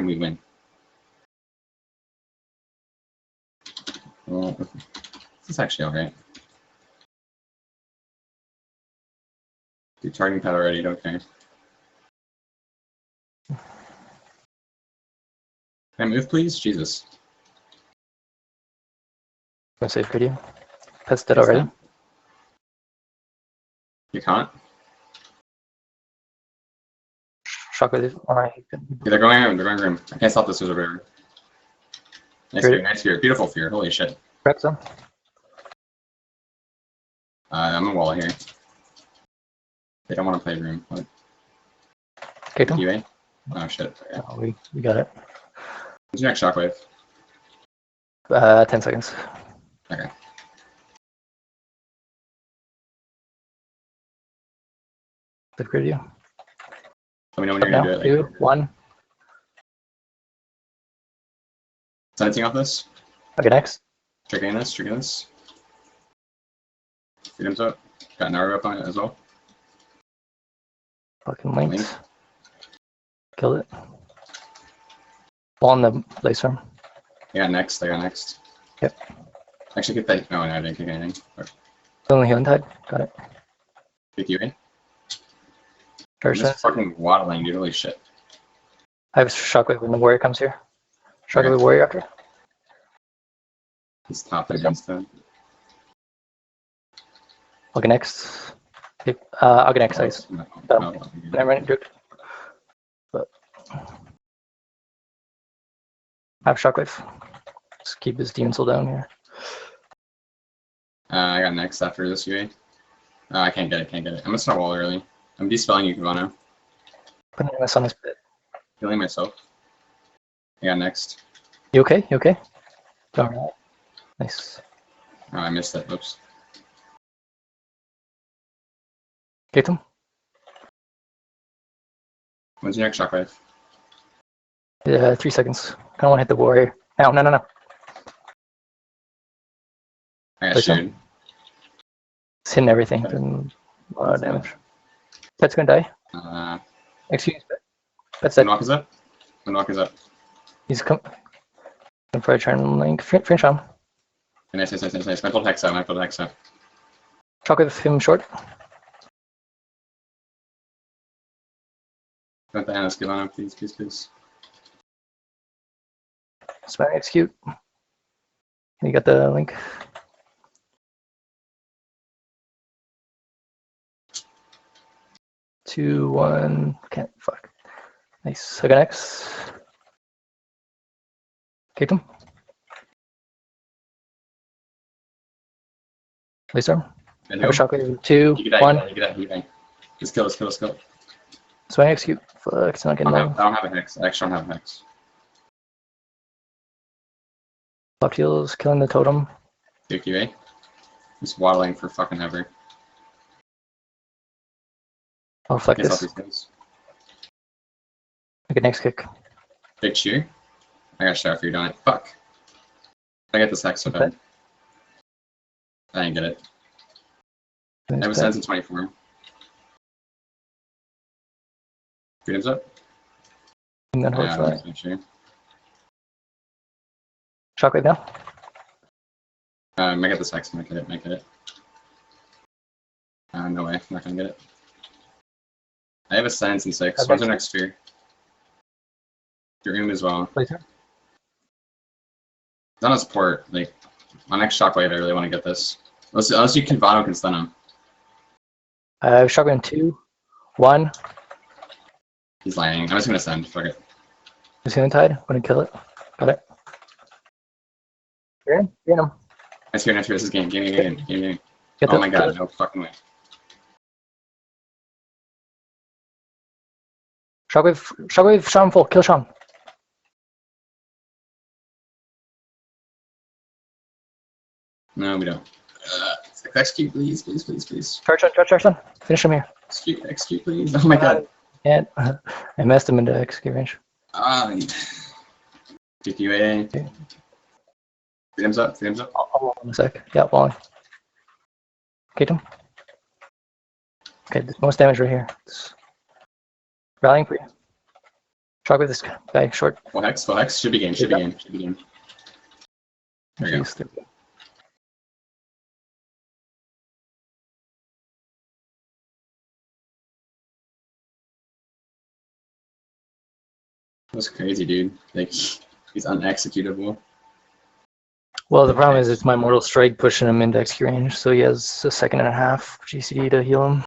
win, we win. Well, this is actually alright. Do targeting pad already, don't care. Can I move, please? Jesus. I'm safe for you. Pet's dead already. You can't? Shockwave. Alright. Yeah, they're going room, they're going room. I can't stop this wizard river. Nice fear, nice fear. Beautiful fear, holy shit. Correct them. I'm a wall here. They don't want to play room. What? Kick them. UA? Oh shit. Okay. Oh, we got it. What's your next shockwave? 10 seconds. Okay. Good for you. Let me know when you're gonna do it. Like, 2, 1. Sensing off this? Okay, next. Tricking this, tricking this. Freedom's up. Got Naru up on it as well. Fucking linked. Killed it. Ball on the lace arm. I got next, I got next. Yep. Actually, get that. No, I didn't kick anything. Only healing tide. Got it. Pick you in. Charge Just fucking waddling, dude. Holy shit. I have shockwave when the warrior comes here. Shockwave warrior after. He's top against them. I'll get next. I'll get next. Ice. No, Never mind, dude. But I have shockwave. Just keep his demon soul down here. I got next after this UA. I can't get it, can't get it. I'm gonna start wall early. I'm de-spelling you, Kavano. Putting this on his pit. Healing myself. I got next. You okay? You okay? Alright. Nice. Oh, I missed it. Oops. Get him. When's your next shockwave? 3 seconds. Kinda wanna hit the warrior. No. I got Place shoot. It's hitting everything. Doing a lot of damage. Pet's gonna die. Excuse me. Pet's dead. Windwalk is up. Windwalk is up. He's come. I'm probably trying to link. Finish him. Nice. My pulled hex out. Shockwave him short. Got the Anna's Kavano, please. Smack execute. You got the link. Two, 1. Can't. Fuck. Nice. I got X. Kick him. Lace arm. Have a shockwave. 2, 1. You get that. Let's go. So I execute. Fuck, it's not getting I down. don't have a hex. I actually don't have a hex. Left heals, killing the totem. Duke UA. Just waddling for fucking ever. I'll reflect Guess this. off these guys. Okay, next kick. Big shear. I got shot for you, don't I? Fuck. I get this hex so bad. I didn't get it. I have a sense in 24. Freedom's up. And then Yeah, hopefully. make sure. Shockwave now. I get this hex, might get it. No way, I'm not gonna get it. I have a sense in 6. Okay. What's our next sphere? Your room as well. Laser. It's on a support. Like, my next shockwave, I really want to get this. Unless you Vano can stun him. Shockwave 2, 1. He's landing. I'm just gonna send. Fuck it. He's healing tide. I'm gonna kill it. Got it. You're in him. Nice here. This is game. Get Oh my god, no fucking way. Shockwave, Shaman full. Kill Shaman. No, we don't. Execute, please. Charge on. Finish him here. Execute, please. Oh my god. And I messed him into execute range. GQA. Okay. Freedom's up. I'll wall in a sec. Yeah, walling. Get him. Okay, most damage right here. It's rallying for you. Shock with this guy, short. Full hex. Should be game. There you go. Jeez, That's crazy, dude. Like, he's unexecutable. well, the problem is it's my Mortal Strike pushing him into XQ range, so he has a 1.5 GCD to heal him.